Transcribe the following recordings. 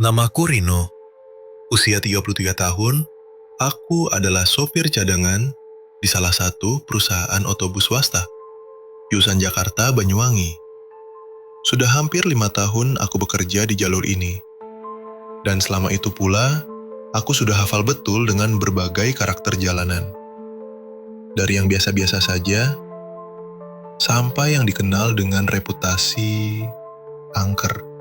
Namaku Rino, usia 33 tahun, aku adalah sopir cadangan di salah satu perusahaan otobus swasta, jurusan Jakarta Banyuwangi. Sudah hampir 5 tahun aku bekerja di jalur ini, dan selama itu pula, aku sudah hafal betul dengan berbagai karakter jalanan. Dari yang biasa-biasa saja, sampai yang dikenal dengan reputasi angker.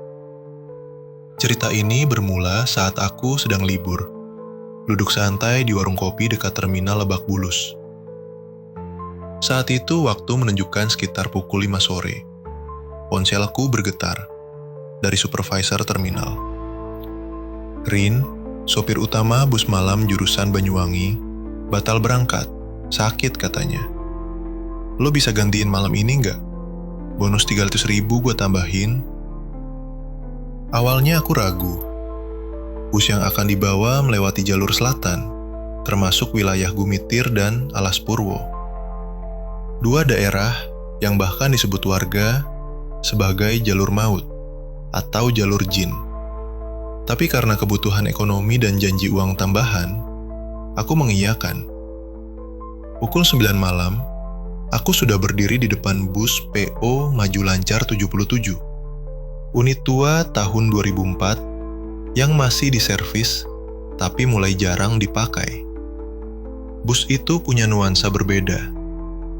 Cerita ini bermula saat aku sedang libur, duduk santai di warung kopi dekat terminal Lebak Bulus. Saat itu waktu menunjukkan sekitar pukul 5 sore. Ponselku bergetar dari supervisor terminal. Rin, sopir utama bus malam jurusan Banyuwangi, batal berangkat, sakit katanya. Lo bisa gantiin malam ini nggak? Bonus 300.000 gue tambahin. Awalnya aku ragu. Bus yang akan dibawa melewati jalur selatan, termasuk wilayah Gumitir dan Alas Purwo. Dua daerah yang bahkan disebut warga sebagai jalur maut atau jalur jin. Tapi karena kebutuhan ekonomi dan janji uang tambahan, aku mengiyakan. Pukul 9 malam, aku sudah berdiri di depan bus PO Maju Lancar 77. Unit tua tahun 2004 yang masih diservis tapi mulai jarang dipakai. Bus itu punya nuansa berbeda.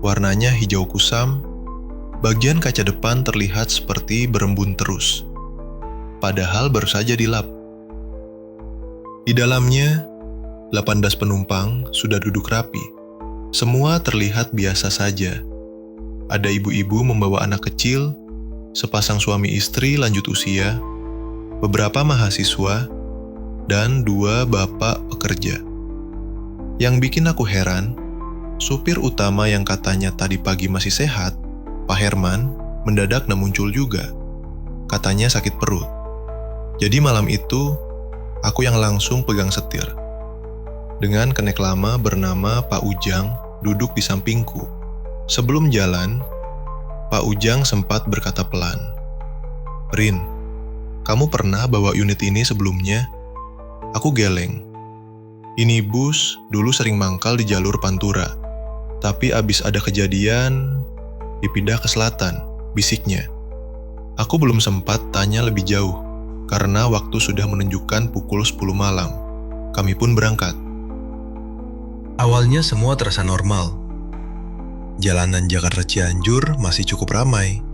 Warnanya hijau kusam, bagian kaca depan terlihat seperti berembun terus. Padahal baru saja dilap. Di dalamnya, 18 penumpang sudah duduk rapi. Semua terlihat biasa saja. Ada ibu-ibu membawa anak kecil, sepasang suami istri lanjut usia, beberapa mahasiswa, dan 2 bapak pekerja. Yang bikin aku heran, supir utama yang katanya tadi pagi masih sehat, Pak Herman, mendadak muncul juga. Katanya sakit perut. Jadi malam itu, aku yang langsung pegang setir. Dengan kenek lama bernama Pak Ujang duduk di sampingku. Sebelum jalan, Pak Ujang sempat berkata pelan, "Rin, kamu pernah bawa unit ini sebelumnya?" Aku geleng. Ini bus dulu sering mangkal di jalur Pantura, tapi abis ada kejadian, dipindah ke selatan, bisiknya. Aku belum sempat tanya lebih jauh, karena waktu sudah menunjukkan pukul 10 malam. Kami pun berangkat. Awalnya semua terasa normal. Jalanan Jakarta Cianjur masih cukup ramai.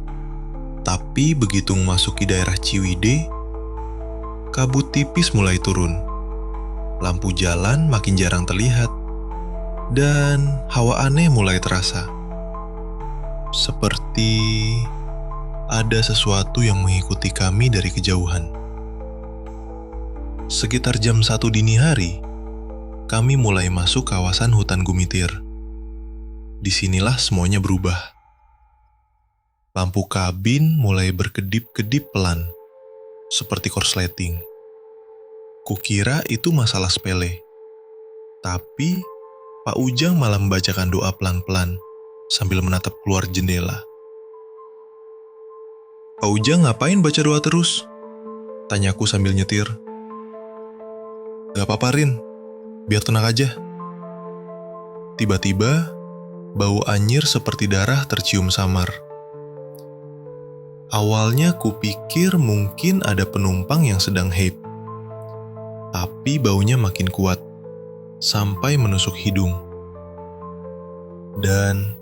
Tapi begitu memasuki daerah Ciwidey, kabut tipis mulai turun. Lampu jalan makin jarang terlihat. Dan hawa aneh mulai terasa. Seperti ada sesuatu yang mengikuti kami dari kejauhan. Sekitar jam 1 dini hari, kami mulai masuk kawasan hutan Gumitir. Disinilah semuanya berubah. Lampu kabin mulai berkedip-kedip pelan, seperti korsleting. Kukira itu masalah sepele. Tapi, Pak Ujang malah membacakan doa pelan-pelan, sambil menatap keluar jendela. "Pak Ujang ngapain baca doa terus?" tanyaku sambil nyetir. "Gak apa-apa Rin, biar tenang aja." Tiba-tiba, bau anyir seperti darah tercium samar. Awalnya kupikir mungkin ada penumpang yang sedang haid. Tapi baunya makin kuat, sampai menusuk hidung. Dan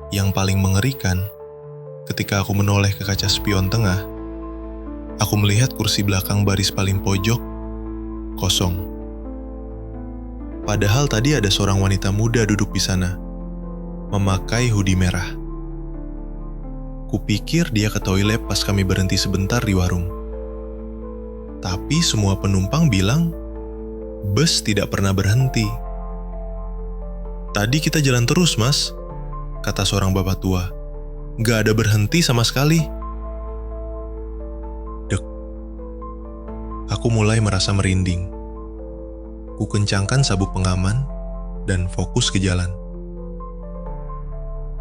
yang paling mengerikan, ketika aku menoleh ke kaca spion tengah, aku melihat kursi belakang baris paling pojok kosong. Padahal tadi ada seorang wanita muda duduk di sana, memakai hoodie merah. Kupikir dia ke toilet pas kami berhenti sebentar di warung. Tapi semua penumpang bilang, bus tidak pernah berhenti. "Tadi kita jalan terus, Mas," kata seorang bapak tua. "Gak ada berhenti sama sekali." Dek. Aku mulai merasa merinding. Ku kencangkan sabuk pengaman dan fokus ke jalan.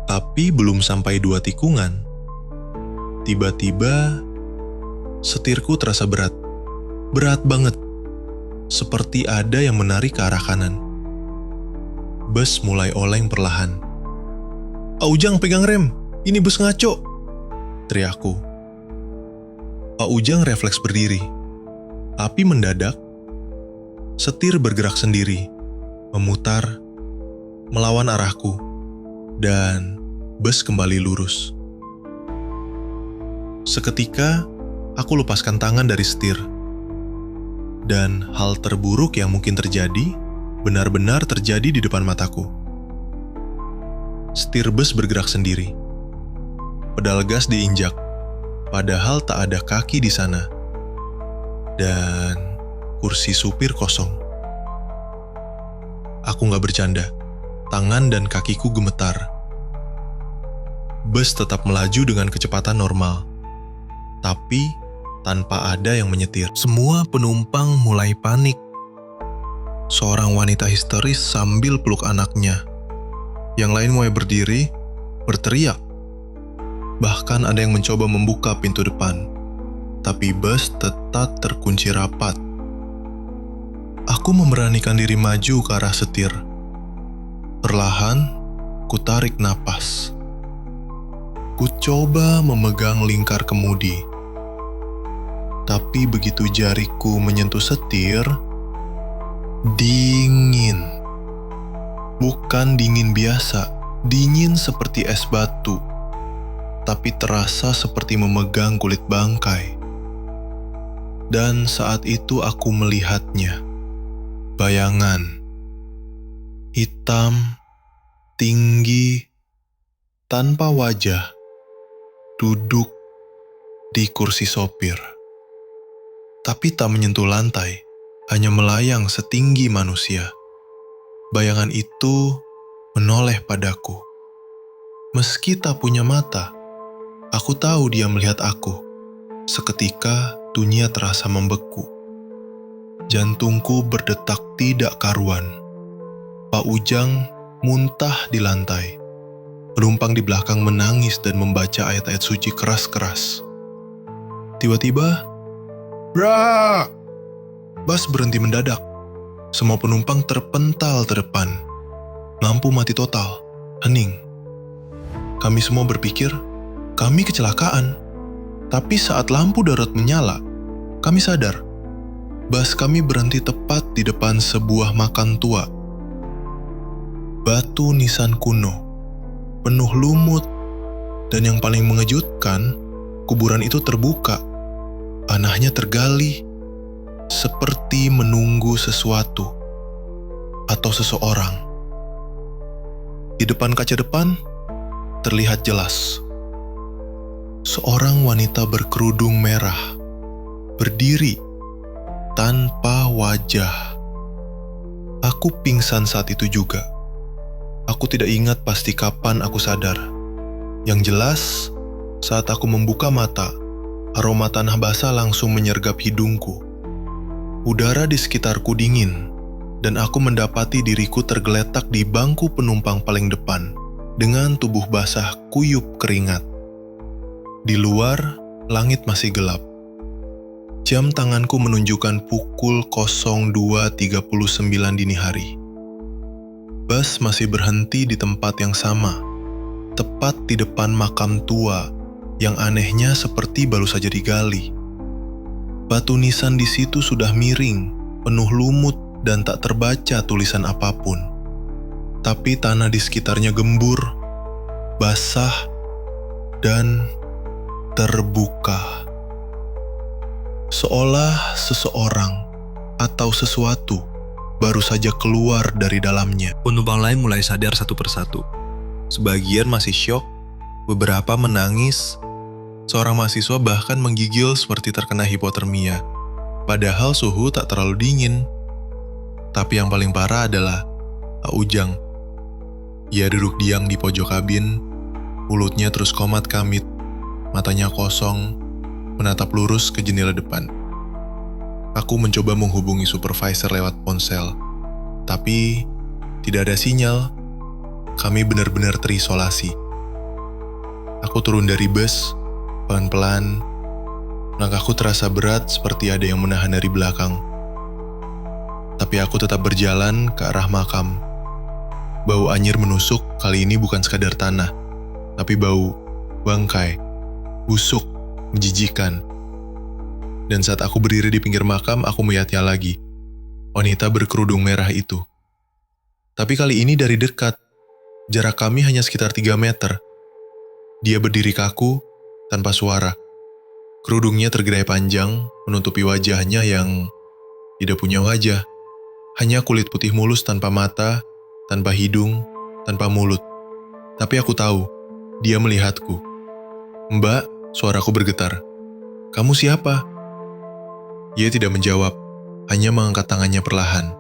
Tapi belum sampai 2 tikungan, tiba-tiba setirku terasa berat. Berat banget. Seperti ada yang menarik ke arah kanan. Bus mulai oleng perlahan. "Pak Ujang pegang rem, ini bus ngaco," teriakku. Pak Ujang refleks berdiri. Tapi mendadak, setir bergerak sendiri, memutar, melawan arahku, dan bus kembali lurus. Seketika, aku lepaskan tangan dari setir. Dan hal terburuk yang mungkin terjadi, benar-benar terjadi di depan mataku. Setir bus bergerak sendiri. Pedal gas diinjak, padahal tak ada kaki di sana. Dan kursi supir kosong. Aku gak bercanda. Tangan dan kakiku gemetar. Bus tetap melaju dengan kecepatan normal. Tapi tanpa ada yang menyetir. Semua penumpang mulai panik. Seorang wanita histeris sambil peluk anaknya. Yang lain mulai berdiri, berteriak. Bahkan ada yang mencoba membuka pintu depan. Tapi bus tetap terkunci rapat. Aku memberanikan diri maju ke arah setir. Perlahan, ku tarik napas. Ku coba memegang lingkar kemudi. Tapi begitu jariku menyentuh setir, dingin. Bukan dingin biasa, dingin seperti es batu. Tapi terasa seperti memegang kulit bangkai. Dan saat itu aku melihatnya. Bayangan. Hitam, tinggi, tanpa wajah. Duduk di kursi sopir. Tapi tak menyentuh lantai, hanya melayang setinggi manusia. Bayangan itu menoleh padaku. Meski tak punya mata, aku tahu dia melihat aku. Seketika dunia terasa membeku. Jantungku berdetak tidak karuan. Pak Ujang muntah di lantai. Penumpang di belakang menangis dan membaca ayat-ayat suci keras-keras. Tiba-tiba, "Bra!" Bus berhenti mendadak. Semua penumpang terpental ke depan. Lampu mati total, hening. Kami semua berpikir, kami kecelakaan. Tapi saat lampu darurat menyala, kami sadar. Bus kami berhenti tepat di depan sebuah makam tua. Batu nisan kuno, penuh lumut, dan yang paling mengejutkan, kuburan itu terbuka. Tanahnya tergali, seperti menunggu sesuatu atau seseorang. Di depan kaca depan, terlihat jelas. Seorang wanita berkerudung merah, berdiri, tanpa wajah. Aku pingsan saat itu juga. Aku tidak ingat pasti kapan aku sadar. Yang jelas, saat aku membuka mata, aroma tanah basah langsung menyergap hidungku. Udara di sekitarku dingin, dan aku mendapati diriku tergeletak di bangku penumpang paling depan, dengan tubuh basah kuyup keringat. Di luar, langit masih gelap. Jam tanganku menunjukkan pukul 02.39 dini hari. Bus masih berhenti di tempat yang sama, tepat di depan makam tua yang anehnya seperti baru saja digali. Batu nisan di situ sudah miring, penuh lumut dan tak terbaca tulisan apapun. Tapi tanah di sekitarnya gembur, basah, dan terbuka. Seolah seseorang atau sesuatu baru saja keluar dari dalamnya. Penumpang lain mulai sadar satu persatu. Sebagian masih syok, beberapa menangis. Seorang mahasiswa bahkan menggigil seperti terkena hipotermia. Padahal suhu tak terlalu dingin. Tapi yang paling parah adalah Pak Ujang. Ia duduk diam di pojok kabin, mulutnya terus komat kamit, matanya kosong, menatap lurus ke jendela depan. Aku mencoba menghubungi supervisor lewat ponsel, tapi tidak ada sinyal. Kami benar-benar terisolasi. Aku turun dari bus, pelan-pelan, Langkahku terasa berat seperti ada yang menahan dari belakang. Tapi aku tetap berjalan ke arah makam. Bau anyir menusuk kali ini bukan sekadar tanah, tapi bau bangkai, busuk, menjijikan. Dan saat aku berdiri di pinggir makam, aku melihatnya lagi. Wanita berkerudung merah itu. Tapi kali ini dari dekat. Jarak kami hanya sekitar 3 meter. Dia berdiri kaku, tanpa suara. Kerudungnya tergerai panjang, menutupi wajahnya yang tidak punya wajah. Hanya kulit putih mulus tanpa mata, tanpa hidung, tanpa mulut. Tapi aku tahu, dia melihatku. "Mbak," suaraku bergetar. "Kamu siapa?" Ia tidak menjawab, hanya mengangkat tangannya perlahan.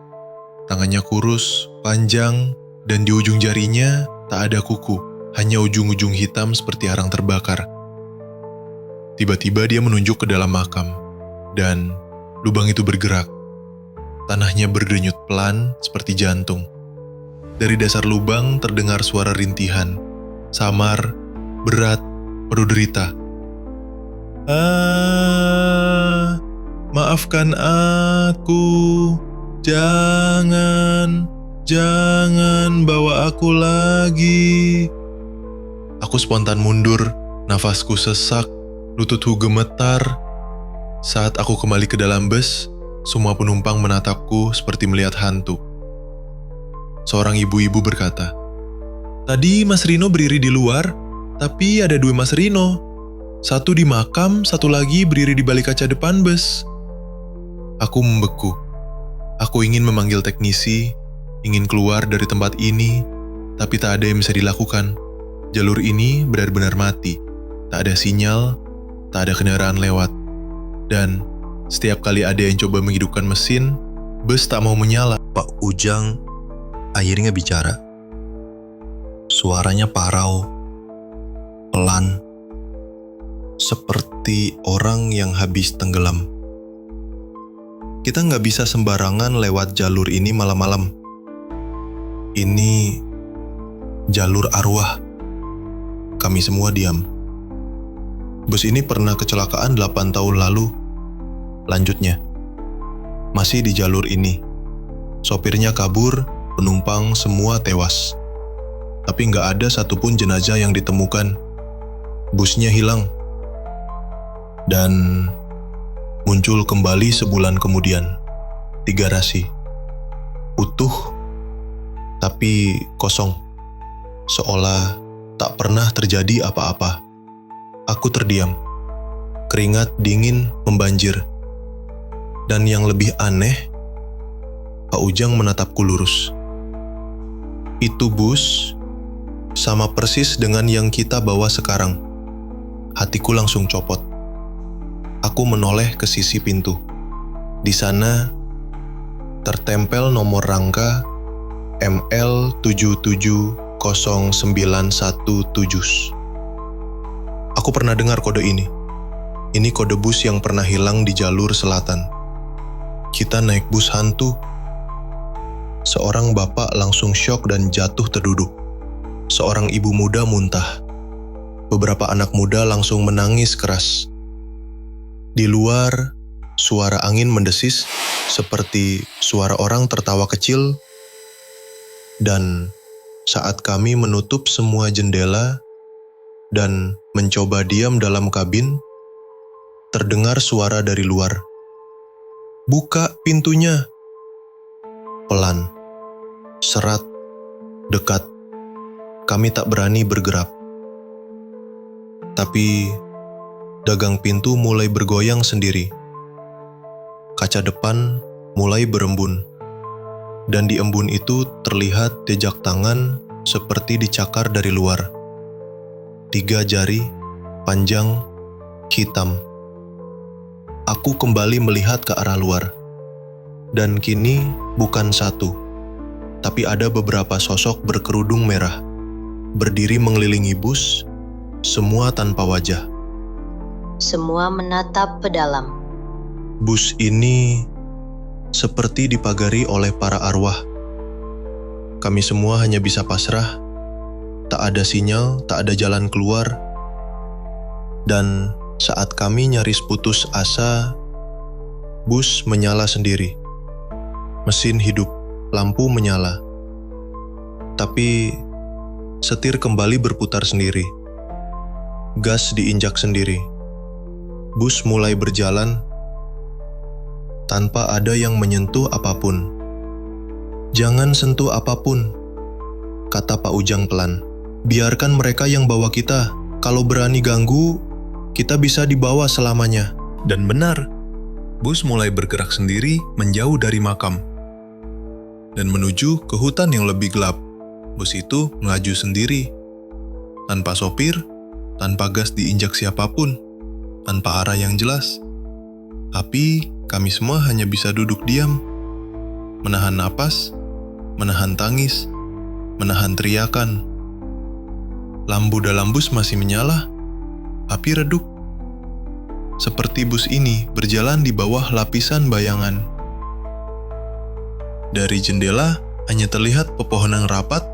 Tangannya kurus, panjang, dan di ujung jarinya tak ada kuku, hanya ujung-ujung hitam seperti arang terbakar. Tiba-tiba dia menunjuk ke dalam makam, dan lubang itu bergerak. Tanahnya berdenyut pelan seperti jantung. Dari dasar lubang terdengar suara rintihan, samar, berat, penuh derita. Maafkan aku, jangan bawa aku lagi." Aku spontan mundur, nafasku sesak, lututku gemetar. Saat aku kembali ke dalam bus, semua penumpang menatapku seperti melihat hantu. Seorang ibu-ibu berkata, "Tadi Mas Rino berdiri di luar, tapi ada 2 Mas Rino. Satu di makam, satu lagi berdiri di balik kaca depan bus." Aku membeku. Aku ingin memanggil teknisi, ingin keluar dari tempat ini, tapi tak ada yang bisa dilakukan. Jalur ini benar-benar mati. Tak ada sinyal, tak ada kendaraan lewat. Dan setiap kali ada yang coba menghidupkan mesin, bus tak mau menyala. Pak Ujang akhirnya bicara. Suaranya parau, pelan, seperti orang yang habis tenggelam. "Kita nggak bisa sembarangan lewat jalur ini malam-malam. Ini jalur arwah." Kami semua diam. "Bus ini pernah kecelakaan 8 tahun lalu. Lanjutnya, masih di jalur ini. Sopirnya kabur, penumpang semua tewas. Tapi nggak ada satupun jenazah yang ditemukan. Busnya hilang. Dan muncul kembali sebulan kemudian. 3 rasi. Utuh, tapi kosong. Seolah tak pernah terjadi apa-apa." Aku terdiam. Keringat dingin membanjir. Dan yang lebih aneh, Pak Ujang menatapku lurus. "Itu bus sama persis dengan yang kita bawa sekarang." Hatiku langsung copot. Aku menoleh ke sisi pintu. Di sana tertempel nomor rangka ML7709117. Aku pernah dengar kode ini. Ini kode bus yang pernah hilang di jalur selatan. Kita naik bus hantu. Seorang bapak langsung syok dan jatuh terduduk. Seorang ibu muda muntah. Beberapa anak muda langsung menangis keras. Di luar, suara angin mendesis seperti suara orang tertawa kecil. Dan saat kami menutup semua jendela dan mencoba diam dalam kabin, terdengar suara dari luar. "Buka pintunya." Pelan, serat, dekat. Kami tak berani bergerak. Tapi dagang pintu mulai bergoyang sendiri. Kaca depan mulai berembun. Dan di embun itu terlihat jejak tangan seperti dicakar dari luar. 3 jari, panjang, hitam. Aku kembali melihat ke arah luar. Dan kini bukan satu, tapi ada beberapa sosok berkerudung merah, berdiri mengelilingi bus, semua tanpa wajah. Semua menatap ke dalam. Bus ini seperti dipagari oleh para arwah. Kami semua hanya bisa pasrah, tak ada sinyal, tak ada jalan keluar. Dan Saat kami nyaris putus asa, bus menyala sendiri. Mesin hidup, lampu menyala. Tapi setir kembali berputar sendiri. Gas diinjak sendiri. Bus mulai berjalan tanpa ada yang menyentuh apapun. "Jangan sentuh apapun," kata Pak Ujang pelan. "Biarkan mereka yang bawa kita. Kalau berani ganggu, kita bisa dibawa selamanya." Dan benar, bus mulai bergerak sendiri menjauh dari makam dan menuju ke hutan yang lebih gelap. Bus itu melaju sendiri, tanpa sopir, tanpa gas diinjak siapapun, tanpa arah yang jelas. Tapi kami semua hanya bisa duduk diam, menahan napas, menahan tangis, menahan teriakan. Lampu dalam bus masih menyala, api redup. Seperti bus ini berjalan di bawah lapisan bayangan. Dari jendela hanya terlihat pepohonan rapat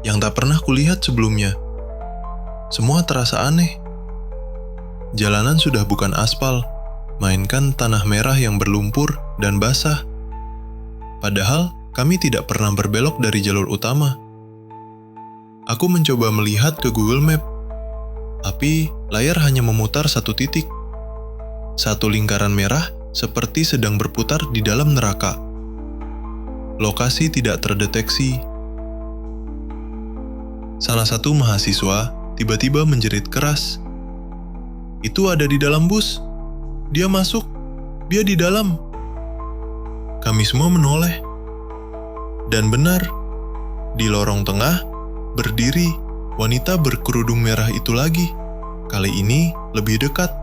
yang tak pernah kulihat sebelumnya. Semua terasa aneh. Jalanan sudah bukan aspal, melainkan tanah merah yang berlumpur dan basah. Padahal kami tidak pernah berbelok dari jalur utama. Aku mencoba melihat ke Google Map, tapi layar hanya memutar satu titik. Satu lingkaran merah seperti sedang berputar di dalam neraka. Lokasi tidak terdeteksi. Salah satu mahasiswa tiba-tiba menjerit keras. "Itu ada di dalam bus. Dia masuk. Dia di dalam." Kami semua menoleh. Dan benar, di lorong tengah berdiri wanita berkerudung merah itu lagi. Kali ini lebih dekat.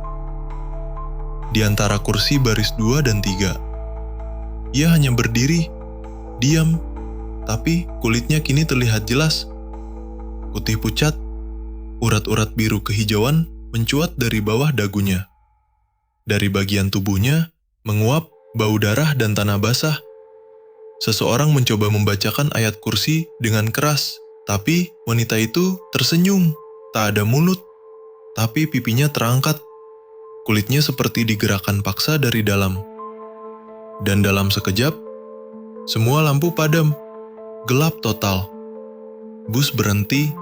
Di antara kursi baris 2 dan 3. Ia hanya berdiri, diam, tapi kulitnya kini terlihat jelas. Putih pucat, urat-urat biru kehijauan mencuat dari bawah dagunya. Dari bagian tubuhnya menguap bau darah dan tanah basah. Seseorang mencoba membacakan ayat kursi dengan keras, tapi wanita itu tersenyum. Tak ada mulut, tapi pipinya terangkat. Kulitnya seperti digerakkan paksa dari dalam. Dan dalam sekejap, semua lampu padam, gelap total. Bus berhenti,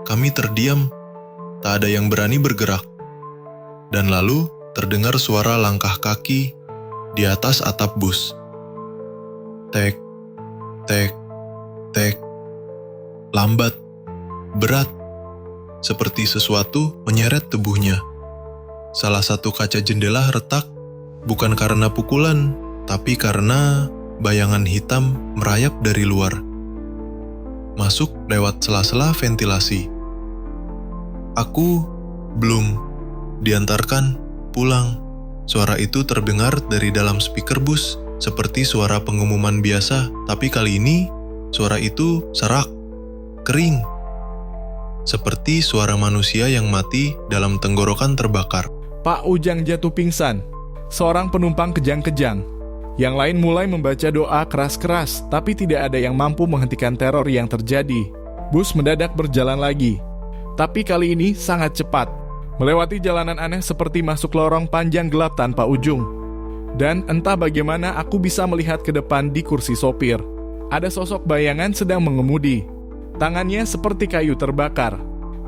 kami terdiam, tak ada yang berani bergerak. Dan lalu terdengar suara langkah kaki di atas atap bus. Tek, tek, tek. Lambat, berat, seperti sesuatu menyeret tubuhnya. Salah satu kaca jendela retak, bukan karena pukulan, tapi karena bayangan hitam merayap dari luar. Masuk lewat sela-sela ventilasi. Aku belum diantarkan pulang. Suara itu terdengar dari dalam speaker bus, seperti suara pengumuman biasa, tapi kali ini suara itu serak, kering. Seperti suara manusia yang mati dalam tenggorokan terbakar. Pak Ujang jatuh pingsan. Seorang penumpang kejang-kejang. Yang lain mulai membaca doa keras-keras, tapi tidak ada yang mampu menghentikan teror yang terjadi. Bus mendadak berjalan lagi. Tapi kali ini sangat cepat. Melewati jalanan aneh seperti masuk lorong panjang gelap tanpa ujung. Dan entah bagaimana aku bisa melihat ke depan di kursi sopir. Ada sosok bayangan sedang mengemudi. Tangannya seperti kayu terbakar.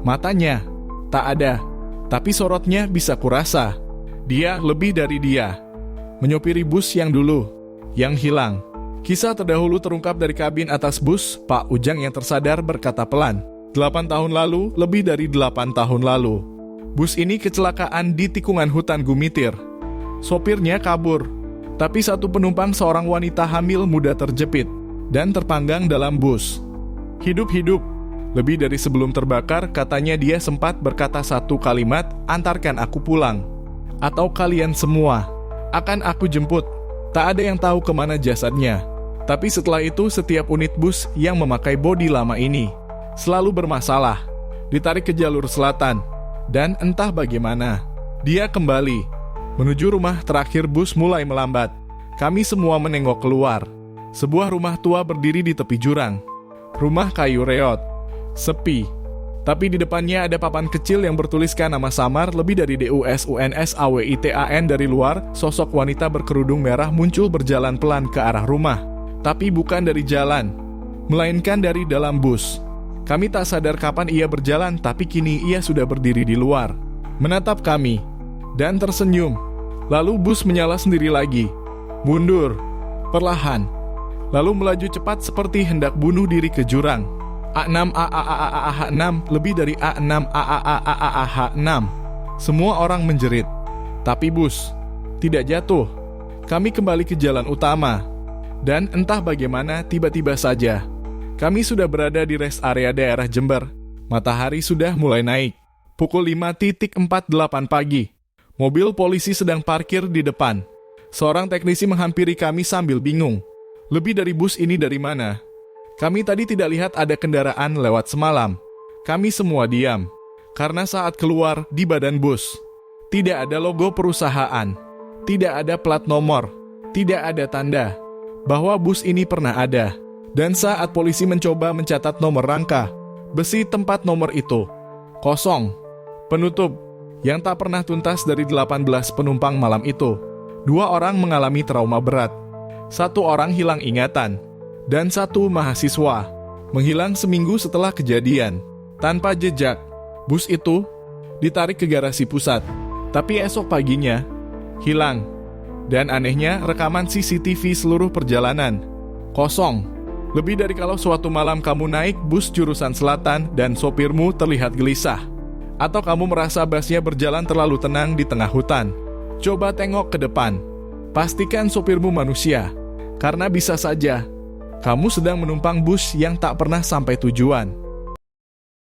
Matanya tak ada, tapi sorotnya bisa kurasa. Dia lebih dari dia. Menyopiri bus yang dulu, yang hilang. Kisah terdahulu terungkap dari kabin atas bus. Pak Ujang yang tersadar berkata pelan, 8 tahun lalu, lebih dari 8 tahun lalu. Bus ini kecelakaan di tikungan hutan Gumitir. Sopirnya kabur, tapi satu penumpang seorang wanita hamil muda terjepit dan terpanggang dalam bus. Hidup-hidup. Lebih dari sebelum terbakar, katanya dia sempat berkata satu kalimat, "Antarkan aku pulang. Atau kalian semua. Akan aku jemput." Tak ada yang tahu kemana jasadnya. Tapi setelah itu setiap unit bus yang memakai bodi lama ini selalu bermasalah. Ditarik ke jalur selatan. Dan entah bagaimana, dia kembali. Menuju rumah terakhir bus mulai melambat. Kami semua menengok keluar. Sebuah rumah tua berdiri di tepi jurang. Rumah kayu reot. Sepi. Tapi di depannya ada papan kecil yang bertuliskan nama samar lebih dari DUSUNSAWITAN. Dari luar, sosok wanita berkerudung merah muncul berjalan pelan ke arah rumah. Tapi bukan dari jalan, melainkan dari dalam bus. Kami tak sadar kapan ia berjalan, tapi kini ia sudah berdiri di luar, menatap kami, dan tersenyum. Lalu bus menyala sendiri lagi, mundur, perlahan, lalu melaju cepat seperti hendak bunuh diri ke jurang. A6 A6 lebih dari A6 A6. Semua orang menjerit. Tapi bus tidak jatuh. Kami kembali ke jalan utama. Dan entah bagaimana tiba-tiba saja kami sudah berada di rest area daerah Jember. Matahari sudah mulai naik. Pukul 5.48 pagi. Mobil polisi sedang parkir di depan. Seorang teknisi menghampiri kami sambil bingung. Lebih dari bus ini dari mana? Kami tadi tidak lihat ada kendaraan lewat semalam. Kami semua diam, karena saat keluar di badan bus, tidak ada logo perusahaan, tidak ada plat nomor, tidak ada tanda bahwa bus ini pernah ada. Dan saat polisi mencoba mencatat nomor rangka, besi tempat nomor itu kosong. Penutup yang tak pernah tuntas dari 18 penumpang malam itu. 2 orang mengalami trauma berat. 1 orang hilang ingatan. Dan 1 mahasiswa menghilang seminggu setelah kejadian. Tanpa jejak, bus itu ditarik ke garasi pusat. Tapi esok paginya, hilang. Dan anehnya, rekaman CCTV seluruh perjalanan kosong. Lebih dari kalau suatu malam kamu naik bus jurusan selatan dan sopirmu terlihat gelisah. Atau kamu merasa busnya berjalan terlalu tenang di tengah hutan. Coba tengok ke depan. Pastikan sopirmu manusia. Karena bisa saja kamu sedang menumpang bus yang tak pernah sampai tujuan.